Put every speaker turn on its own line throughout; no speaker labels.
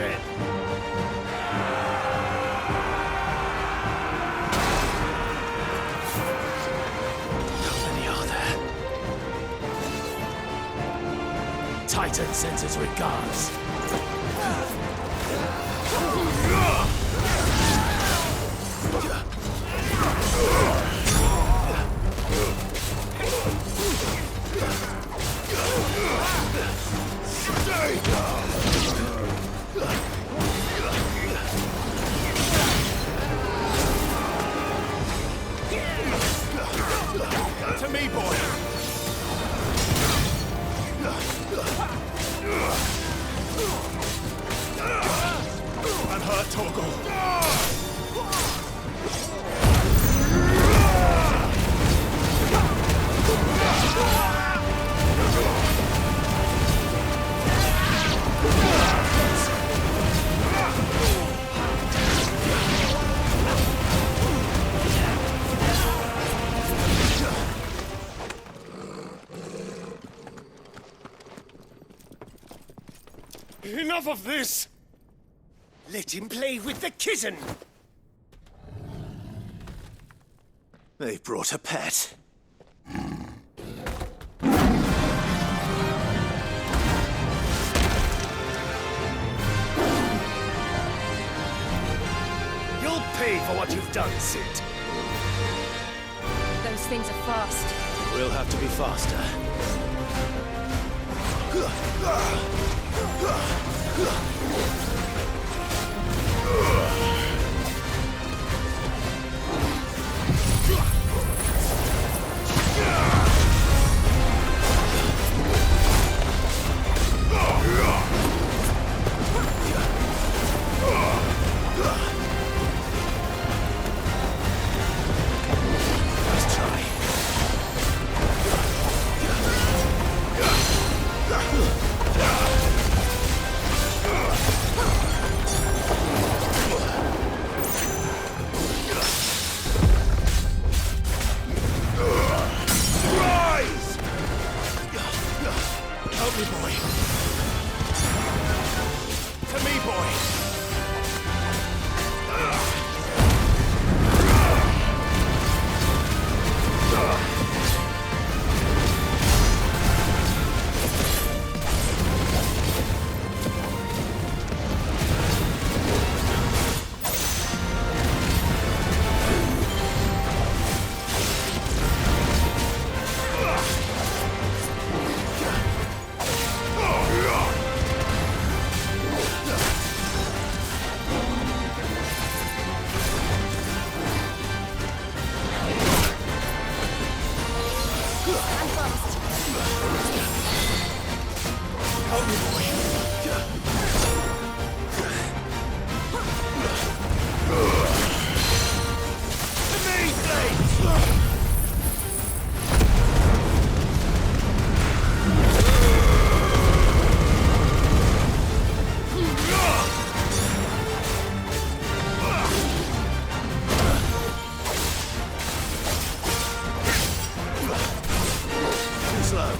then. How many are there? Titan sends his regards. To me, boy! Unhurt, Torgal. Enough of this! Let him play with the kitten! They brought a pet. You'll pay for what you've done, Sid.
Those things are fast.
We'll have to be faster. Let's try. Help me, boy. To me, boy. Help me, boy. To me, Blade! Too slow.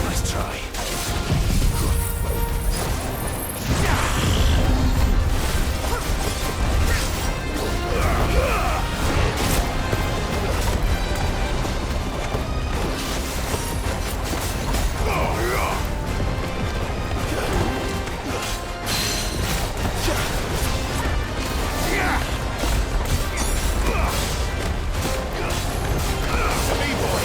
Nice try. To me, boy.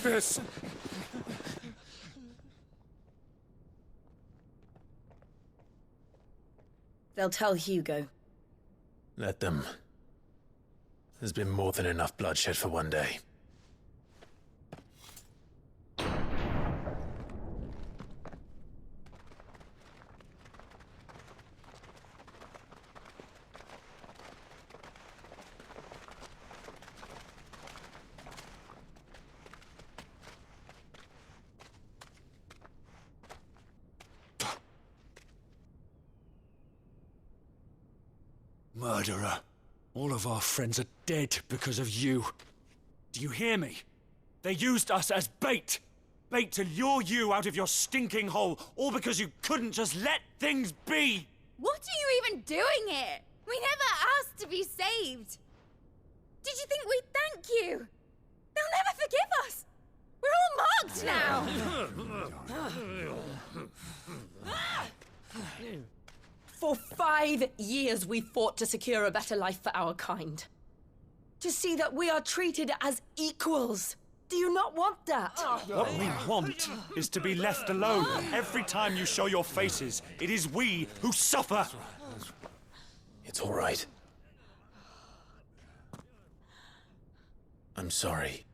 with this!
They'll tell Hugo.
Let them. There's been more than enough bloodshed for one day.
Murderer. All of our friends are dead because of you. Do you hear me? They used us as bait. Bait to lure you out of your stinking hole, all because you couldn't just let things be.
What are you even doing here? We never asked to be saved. Did you think we'd thank you? They'll never forgive us. We're all marked now.
For 5 years we fought to secure a better life for our kind. To see that we are treated as equals. Do you not want that?
What we want is to be left alone. Every time you show your faces, it is we who suffer.
It's all right. I'm sorry.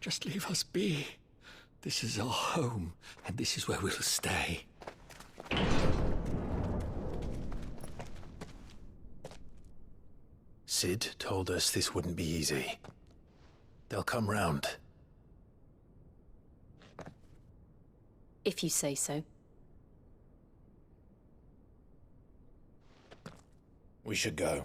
Just leave us be. This is our home, and this is where we'll stay.
Sid told us this wouldn't be easy. They'll come round.
If you say so.
We should go.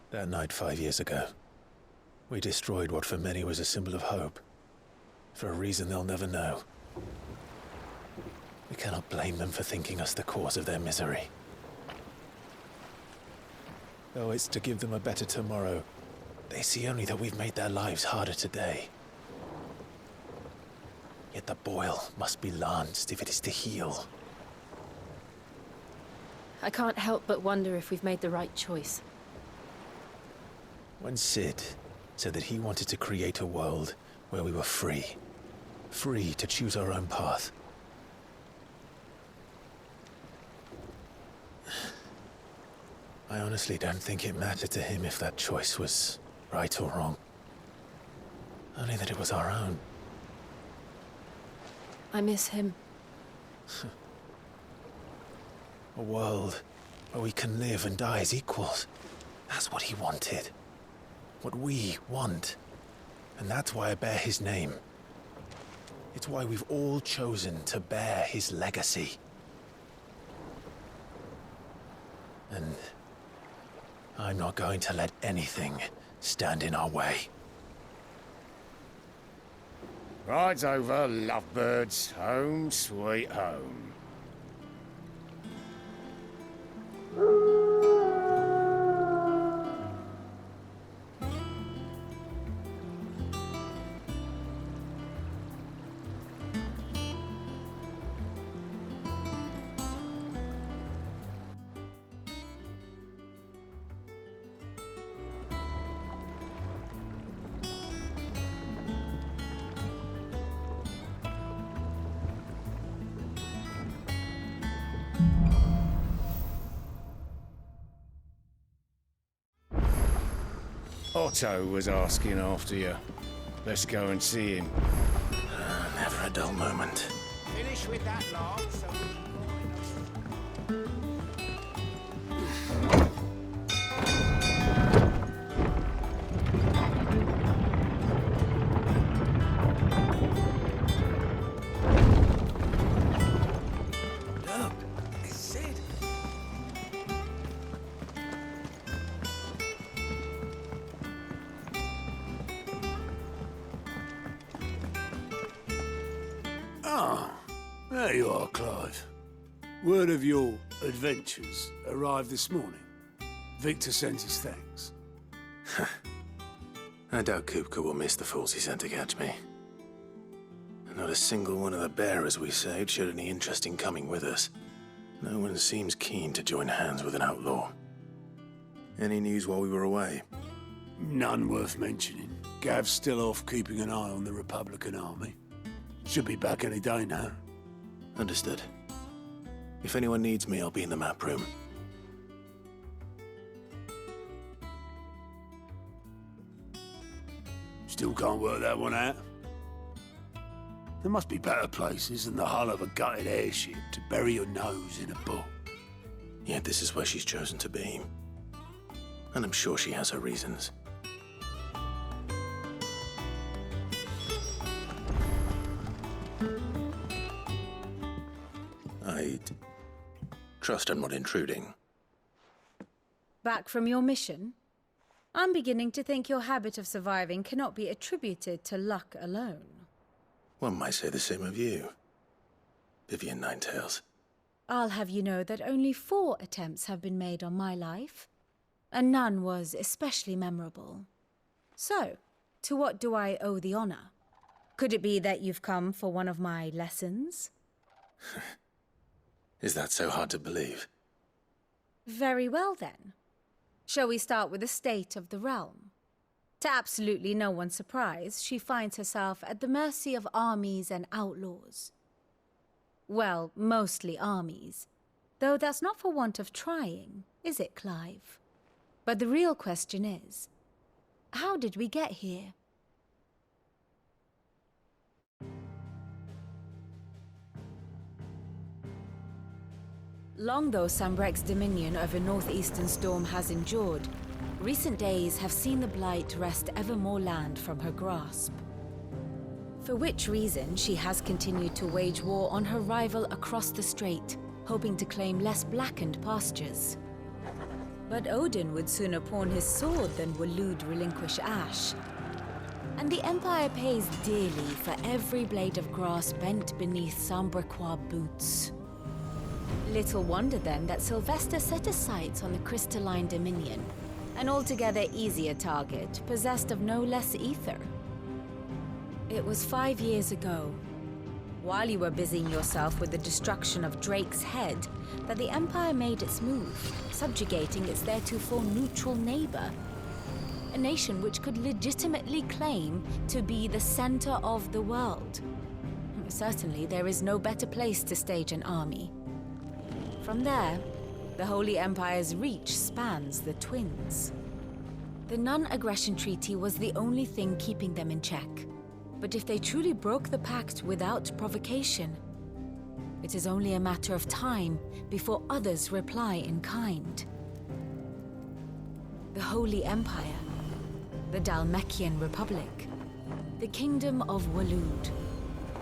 That night 5 years ago, we destroyed what for many was a symbol of hope. For a reason they'll never know. We cannot blame them for thinking us the cause of their misery. Though it's to give them a better tomorrow, they see only that we've made their lives harder today. Yet the boil must be lanced if it is to heal.
I can't help but wonder if we've made the right choice.
When Sid said that he wanted to create a world where we were free. Free to choose our own path. I honestly don't think it mattered to him if that choice was right or wrong. Only that it was our own.
I miss him.
A world where we can live and die as equals. That's what he wanted. What we want. And that's why I bear his name. It's why we've all chosen to bear his legacy. And I'm not going to let anything stand in our way.
Ride's over, lovebirds. Home sweet home. Otto was asking after you. Let's go and see him.
Never a dull moment.
Finish with that log so we can Ah, there you are, Clive. Word of your adventures arrived this morning. Victor sends his thanks.
I doubt Kupka will miss the fools he sent to catch me. Not a single one of the bearers we saved showed any interest in coming with us. No one seems keen to join hands with an outlaw. Any news while we were away?
None worth mentioning. Gav's still off keeping an eye on the Republican army. Should be back any day now.
Understood. If anyone needs me, I'll be in the map room.
Still can't work that one out. There must be better places than the hull of a gutted airship to bury your nose in a book.
Yet this is where she's chosen to be. And I'm sure she has her reasons. I trust I'm not intruding.
Back from your mission? I'm beginning to think your habit of surviving cannot be attributed to luck alone.
One might say the same of you, Vivian Ninetails.
I'll have you know that only 4 attempts have been made on my life, and none was especially memorable. So, to what do I owe the honor? Could it be that you've come for one of my lessons?
Is that so hard to believe?
Very well, then. Shall we start with the state of the realm? To absolutely no one's surprise, she finds herself at the mercy of armies and outlaws. Well, mostly armies. Though that's not for want of trying, is it, Clive? But the real question is, how did we get here? Long though Sambrek's dominion over northeastern Storm has endured, recent days have seen the Blight wrest ever more land from her grasp. For which reason she has continued to wage war on her rival across the strait, hoping to claim less blackened pastures. But Odin would sooner pawn his sword than Waloed relinquish Ash. And the Empire pays dearly for every blade of grass bent beneath Sambrequois boots. Little wonder then that Sylvester set his sights on the crystalline dominion, an altogether easier target, possessed of no less ether. It was 5 years ago, while you were busying yourself with the destruction of Drake's head, that the Empire made its move, subjugating its theretofore neutral neighbor. A nation which could legitimately claim to be the center of the world. Certainly, there is no better place to stage an army. From there, the Holy Empire's reach spans the Twins. The non-aggression treaty was the only thing keeping them in check. But if they truly broke the pact without provocation, it is only a matter of time before others reply in kind. The Holy Empire, the Dalmekian Republic, the Kingdom of Waloed,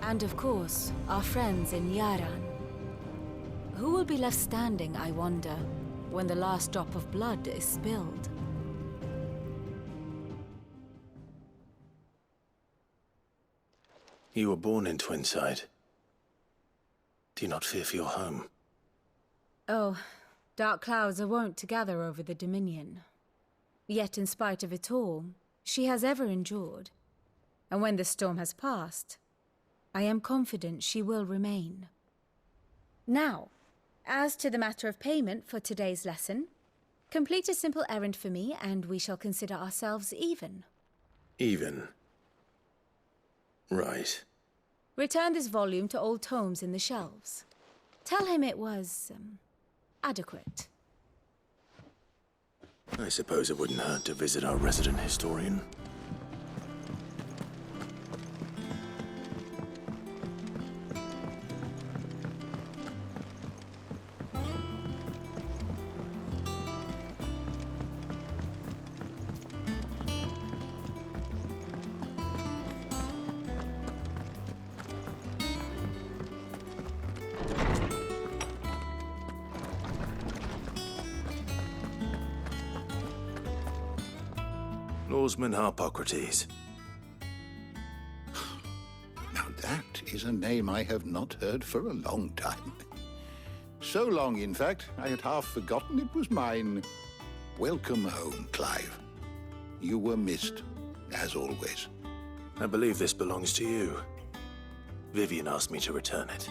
and of course, our friends in Yaran. Who will be left standing, I wonder, when the last drop of blood is spilled?
You were born in Twinside. Do you not fear for your home?
Oh, dark clouds are wont to gather over the Dominion. Yet in spite of it all, she has ever endured. And when the storm has passed, I am confident she will remain. Now, as to the matter of payment for today's lesson, complete a simple errand for me and we shall consider ourselves even.
Even? Right.
Return this volume to old tomes in the shelves. Tell him it was, adequate.
I suppose it wouldn't hurt to visit our resident historian. Lawsman Harpocrates.
Now that is a name I have not heard for a long time. So long, in fact, I had half forgotten it was mine. Welcome home, Clive. You were missed, as always.
I believe this belongs to you. Vivian asked me to return it.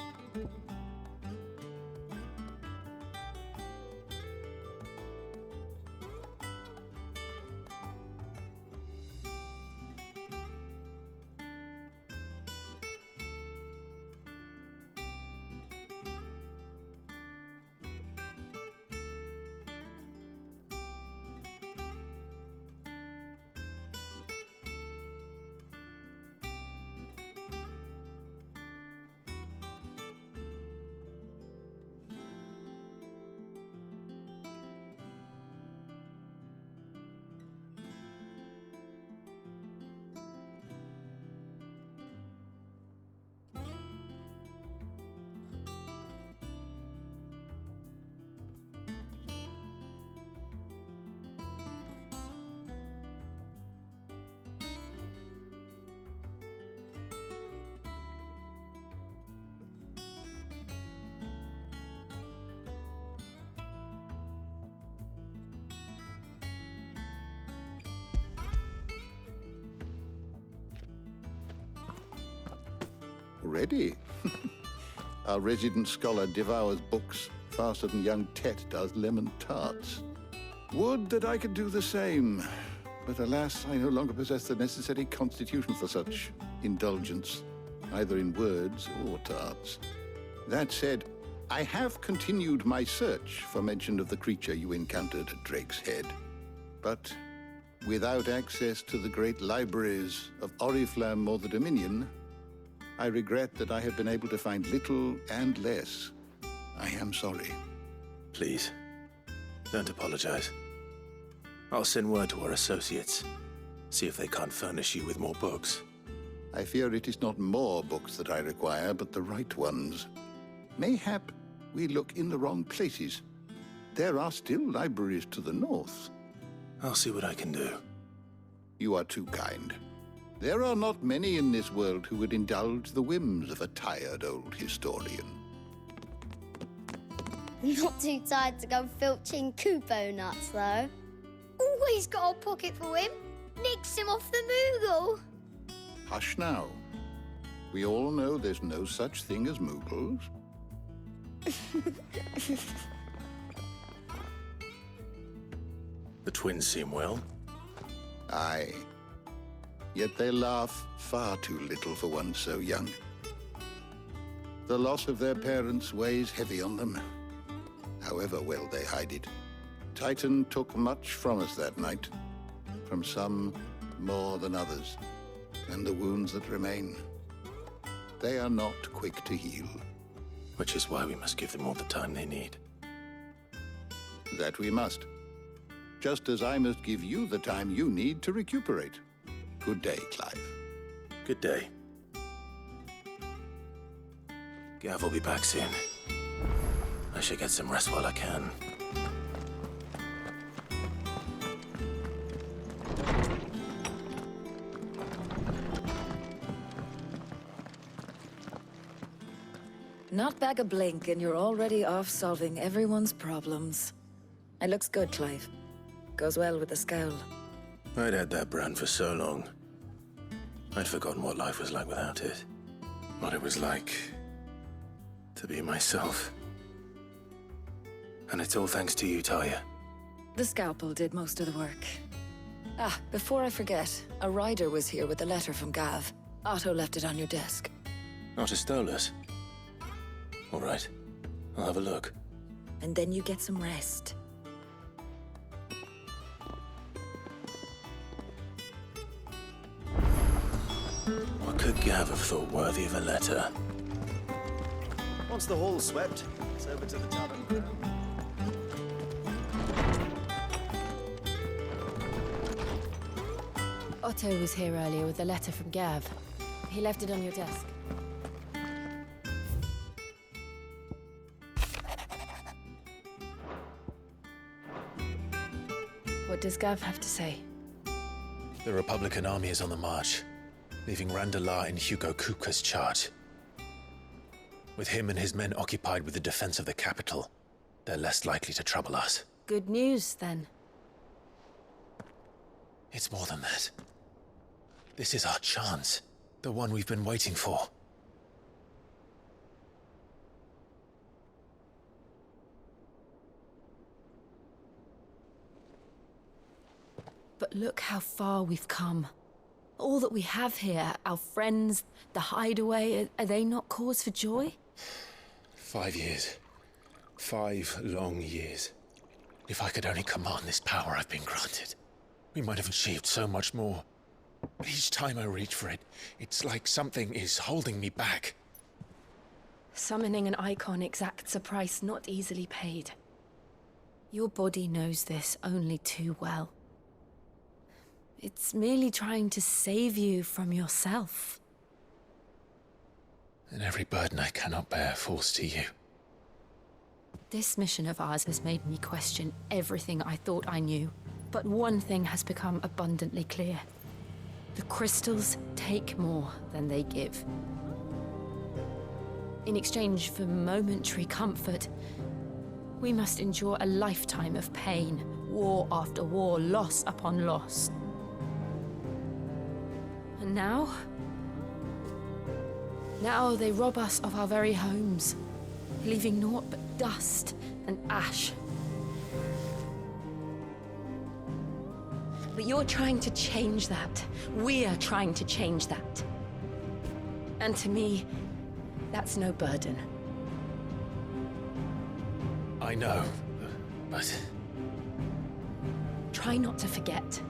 Ready? Our resident scholar devours books faster than young Tet does lemon tarts. Would that I could do the same. But alas, I no longer possess the necessary constitution for such indulgence, either in words or tarts. That said, I have continued my search for mention of the creature you encountered at Drake's Head. But without access to the great libraries of Oriflamme or the Dominion, I regret that I have been able to find little and less. I am sorry.
Please, don't apologize. I'll send word to our associates. See if they can't furnish you with more books.
I fear it is not more books that I require, but the right ones. Mayhap we look in the wrong places. There are still libraries to the north.
I'll see what I can do.
You are too kind. There are not many in this world who would indulge the whims of a tired old historian.
Not too tired to go filching Kupo nuts, though. Always got a pocket for him. Nicks him off the Moogle.
Hush now. We all know there's no such thing as Moogles.
The twins seem well.
Aye. Yet they laugh far too little for one so young. The loss of their parents weighs heavy on them, however well they hide it. Titan took much from us that night, from some more than others, and the wounds that remain, they are not quick to heal.
Which is why we must give them all the time they need.
That we must. Just as I must give you the time you need to recuperate. Good day, Clive.
Good day. Gav will be back soon. I should get some rest while I can.
Not back a blink and you're already off solving everyone's problems. It looks good, Clive. Goes well with the scowl.
I'd had that brand for so long. I'd forgotten what life was like without it. What it was like to be myself. And it's all thanks to you, Talia.
The scalpel did most of the work. Ah, before I forget, a rider was here with a letter from Gav. Otto left it on your desk.
Otto stole us. All right, I'll have a look.
And then you get some rest.
What could Gav have thought worthy of a letter?
Once the hall's swept, it's over to the tavern ground.
Otto was here earlier with a letter from Gav. He left it on your desk. What does Gav have to say?
The Republican army is on the march. leaving Randalar in Hugo Kuka's charge. With him and his men occupied with the defense of the capital, they're less likely to trouble us.
Good news, then.
It's more than that. This is our chance. The one we've been waiting for.
But look how far we've come. All that we have here, our friends, the hideaway, are they not cause for joy?
5 years. 5 long years. If I could only command this power I've been granted, we might have achieved so much more. But each time I reach for it, it's like something is holding me back.
Summoning an icon exacts a price not easily paid. Your body knows this only too well. It's merely trying to save you from yourself.
And every burden I cannot bear falls to you.
This mission of ours has made me question everything I thought I knew. But one thing has become abundantly clear. The crystals take more than they give. In exchange for momentary comfort, we must endure a lifetime of pain, war after war, loss upon loss. And now they rob us of our very homes, leaving naught but dust and ash. But you're trying to change that. We're trying to change that. And to me, that's no burden.
I know, but...
Try not to forget.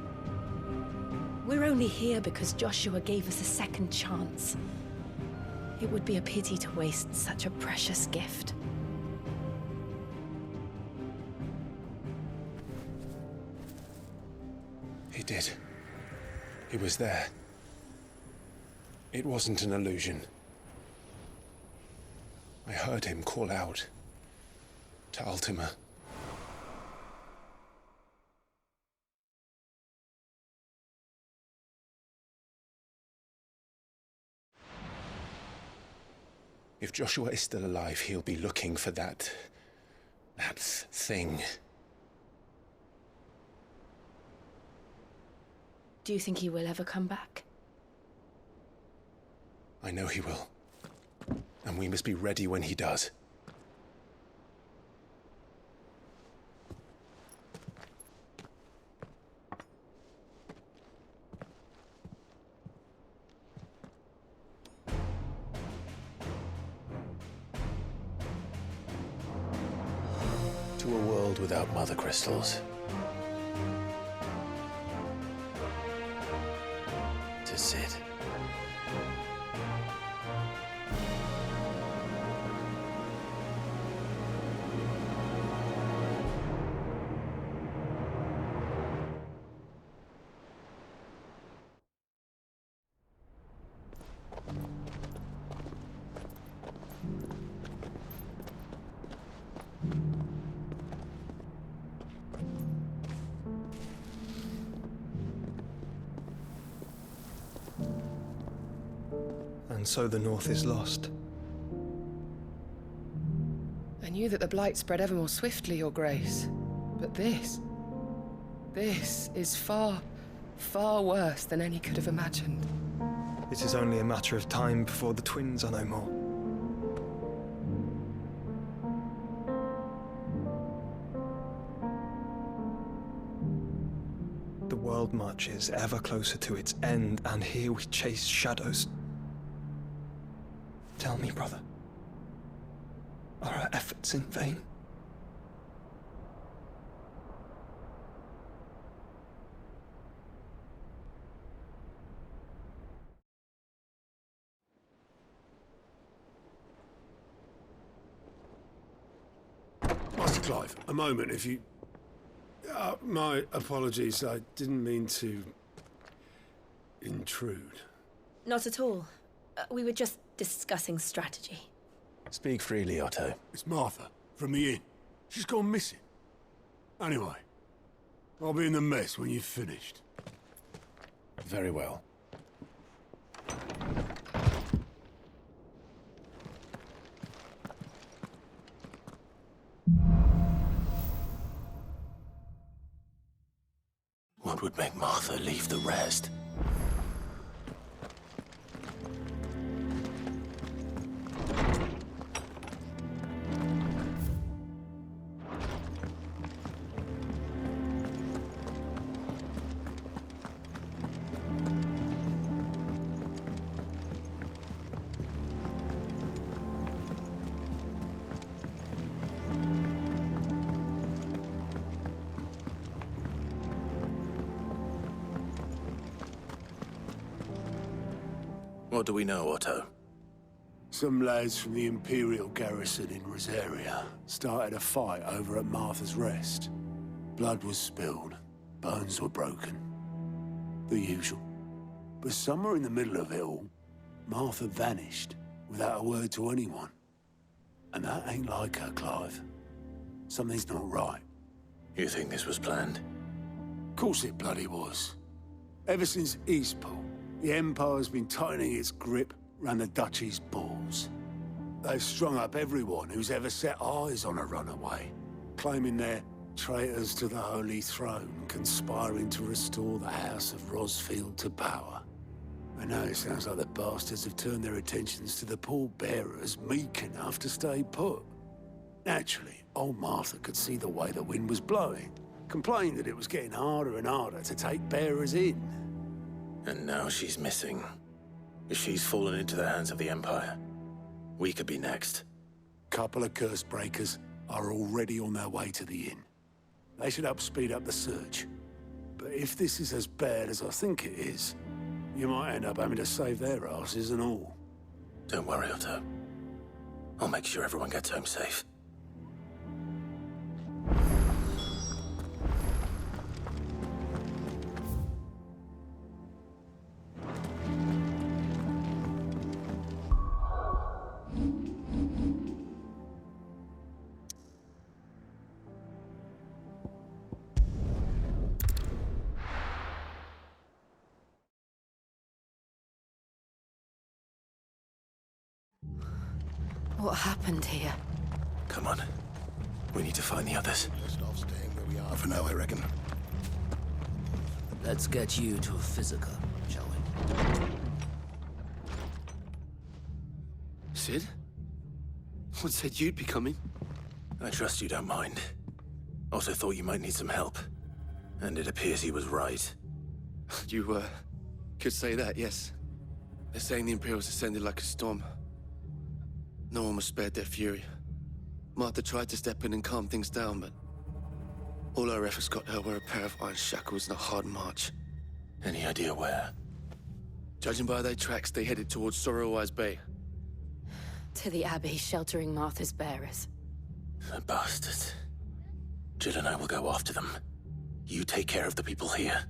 We're only here because Joshua gave us a second chance. It would be a pity to waste such a precious gift.
He did. He was there. It wasn't an illusion. I heard him call out to Ultima. If Joshua is still alive, he'll be looking for that thing.
Do you think he will ever come back?
I know he will. And we must be ready when he does. To a world without mother crystals. To Sid.
And so the North is lost.
I knew that the Blight spread ever more swiftly, Your Grace. But this is far, far worse than any could have imagined.
It is only a matter of time before the twins are no more. The world marches ever closer to its end, and here we chase shadows. Tell me, brother, are our efforts in vain?
Master Clive, a moment, if you... my apologies, I didn't mean to... intrude.
Not at all. We were just discussing strategy.
Speak freely, Otto.
It's Martha, from the inn. She's gone missing. Anyway, I'll be in the mess when you've finished.
Very well. What would make Martha leave the rest? What do we know, Otto?
Some lads from the Imperial garrison in Rosaria started a fight over at Martha's Rest. Blood was spilled, bones were broken. The usual. But somewhere in the middle of it all, Martha vanished without a word to anyone. And that ain't like her, Clive. Something's not right.
You think this was planned?
Of course it bloody was. Ever since Eastpool, the Empire's been tightening its grip round the Duchy's balls. They've strung up everyone who's ever set eyes on a runaway, claiming they're traitors to the Holy Throne, conspiring to restore the House of Rosfield to power. And now it sounds like the bastards have turned their attentions to the pallbearers meek enough to stay put. Naturally, old Martha could see the way the wind was blowing, complained that it was getting harder and harder to take bearers in.
And now she's missing. If she's fallen into the hands of the Empire, we could be next.
Couple of curse breakers are already on their way to the inn. They should help speed up the search. But if this is as bad as I think it is, you might end up having to save their asses and all.
Don't worry, Otto. I'll make sure everyone gets home safe.
What happened here?
Come on. We need to find the others.
Best off staying where we are for now, I reckon.
Let's get you to a physical, shall we?
Sid? What said you'd be coming?
I trust you don't mind. Also thought you might need some help. And it appears he was right.
You, could say that, yes. They're saying the Imperials ascended like a storm. No one was spared their fury. Martha tried to step in and calm things down, but all her efforts got her were a pair of iron shackles and a hard march.
Any idea where?
Judging by their tracks, they headed towards Sorrowwise Bay.
To the Abbey sheltering Martha's bearers.
The bastards. Jill and I will go after them. You take care of the people here.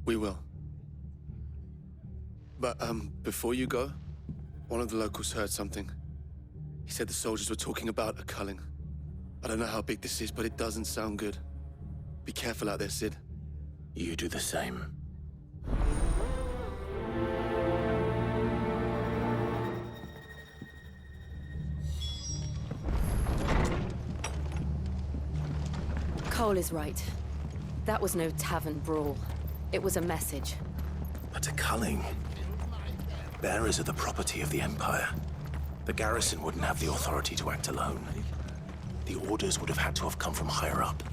We will. But, before you go, one of the locals heard something. He said the soldiers were talking about a culling. I don't know how big this is, but it doesn't sound good. Be careful out there, Sid.
You do the same.
Cole is right. That was no tavern brawl. It was a message.
But a culling. Bearers are the property of the Empire. The garrison wouldn't have the authority to act alone. The orders would have had to have come from higher up.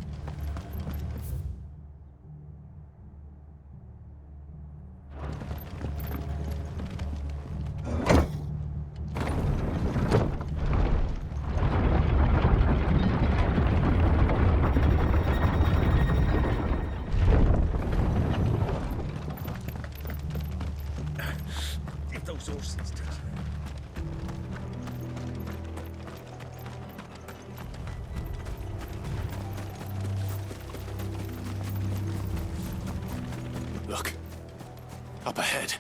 If those horses touch.
Look. Up ahead.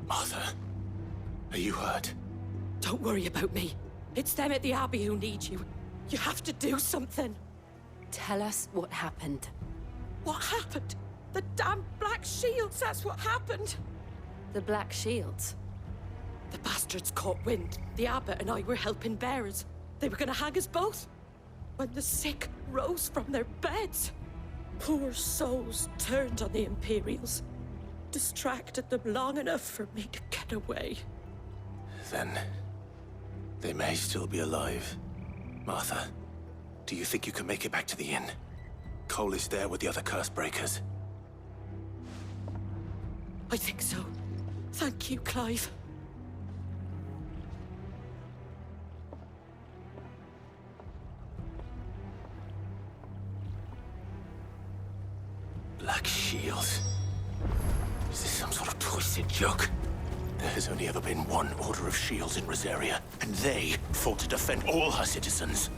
Martha, are you hurt?
Don't worry about me. It's them at the Abbey who need you. You have to do something.
Tell us what happened.
What happened? The damn Black Shields, that's what happened.
The Black Shields?
The bastards caught wind. The Abbot and I were helping bearers. They were gonna hang us both.
when the sick rose from their beds. Poor souls turned on the Imperials, distracted them long enough for me to get away.
Then they may still be alive. Martha, do you think you can make it back to the inn? Cole is there with the other curse breakers.
I think so. Thank you, Clive.
Black shields. Is this some sort of twisted joke? There has only ever been one Order of Shields in Rosaria, and they fought to defend all her citizens.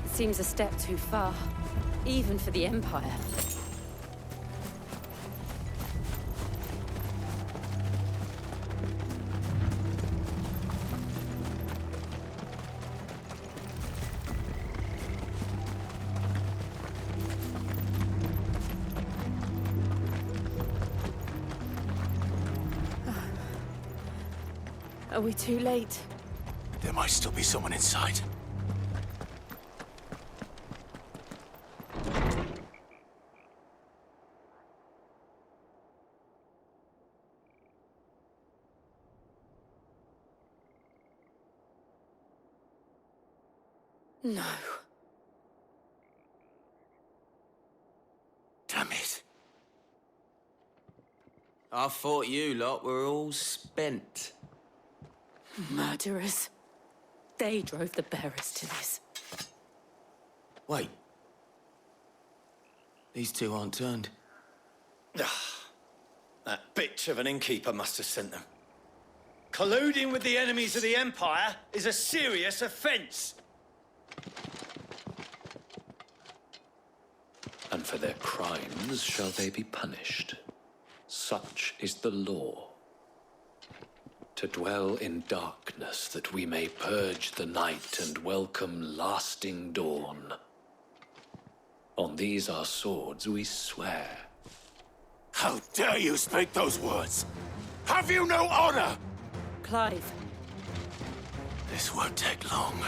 It seems a step too far, even for the Empire. Are we too late?
There might still be someone inside.
No.
Damn it.
I thought you lot were all spent.
Murderers. They drove the bearers to this.
Wait. These two aren't turned.
That bitch of an innkeeper must have sent them. Colluding with the enemies of the Empire is a serious offense.
And for their crimes shall they be punished. Such is the law. To dwell in darkness that we may purge the night and welcome lasting dawn. On these our swords we swear.
How dare you speak those words? Have you no honor?
Clive.
This won't take long.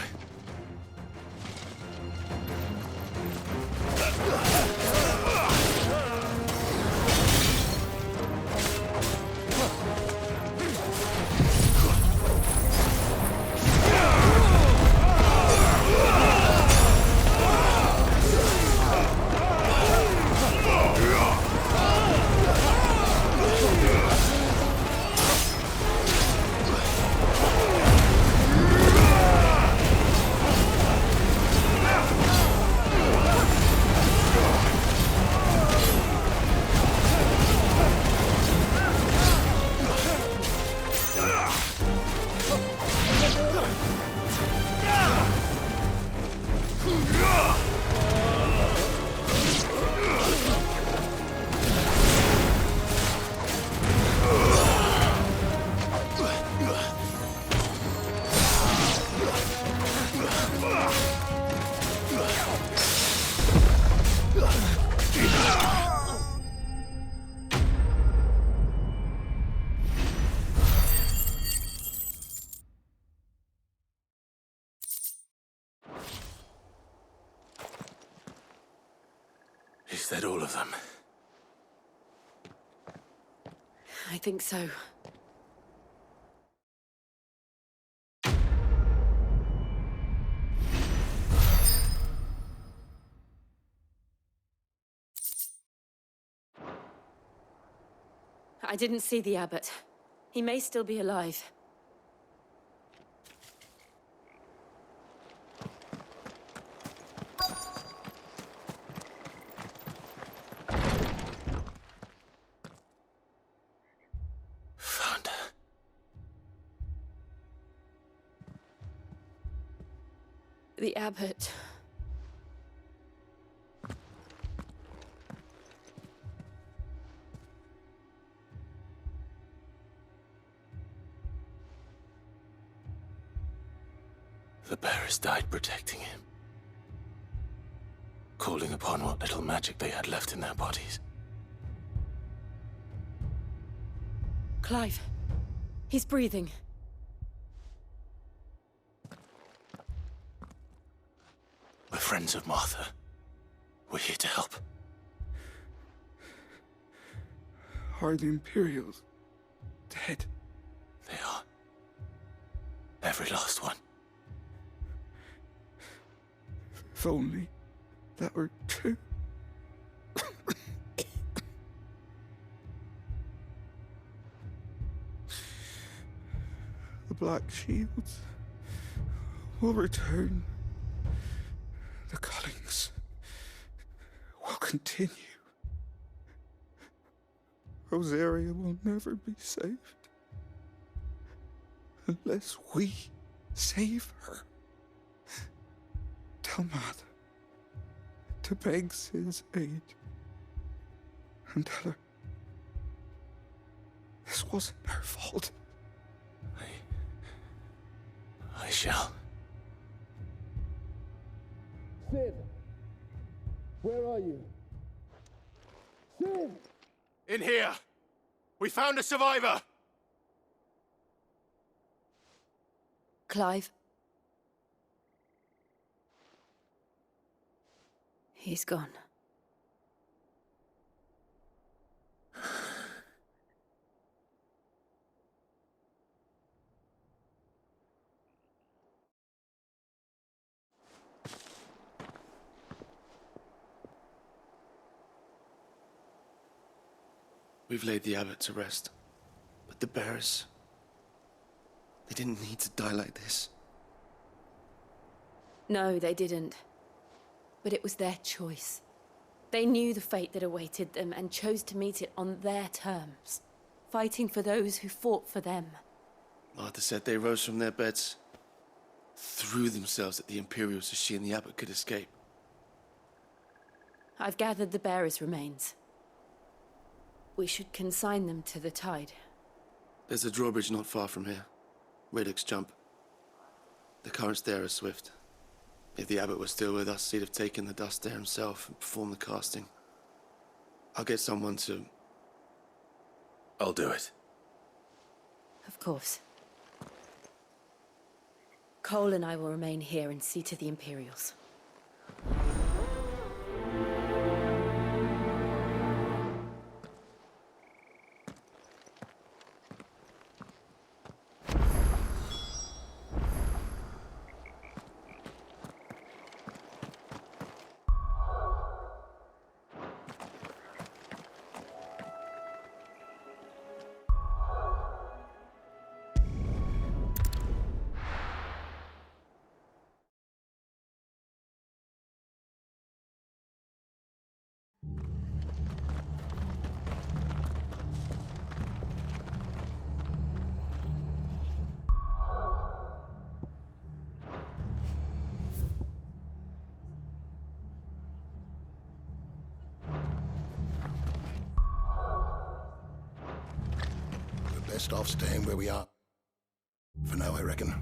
Is that all of them?
I think so. I didn't see the abbot. He may still be alive. The abbot.
The bearers died protecting him. Calling upon what little magic they had left in their bodies.
Clive. He's breathing.
We're friends of Martha. We're here to help.
Are the Imperials dead?
They are. Every last one.
If only that were true. The Black Shields will return. The cullings will continue. Rosaria will never be saved unless we save her. Tell Matt to beg Sid's aid and tell her this wasn't her fault.
I shall.
Sid! Where are you? Sid!
In here! We found a survivor!
Clive. He's gone.
We've laid the abbot to rest. But the bearers... they didn't need to die like this.
No, they didn't. But it was their choice. They knew the fate that awaited them and chose to meet it on their terms, fighting for those who fought for them.
Martha said they rose from their beds, threw themselves at the Imperials so she and the abbot could escape.
I've gathered the bearers' remains. We should consign them to the tide.
There's a drawbridge not far from here. Radix Jump. The currents there are swift. If the abbot was still with us, he'd have taken the dust there himself and performed the casting. I'll get someone to...
I'll do it.
Of course. Cole and I will remain here and see to the Imperials.
We're best off staying where we are. For now, I reckon.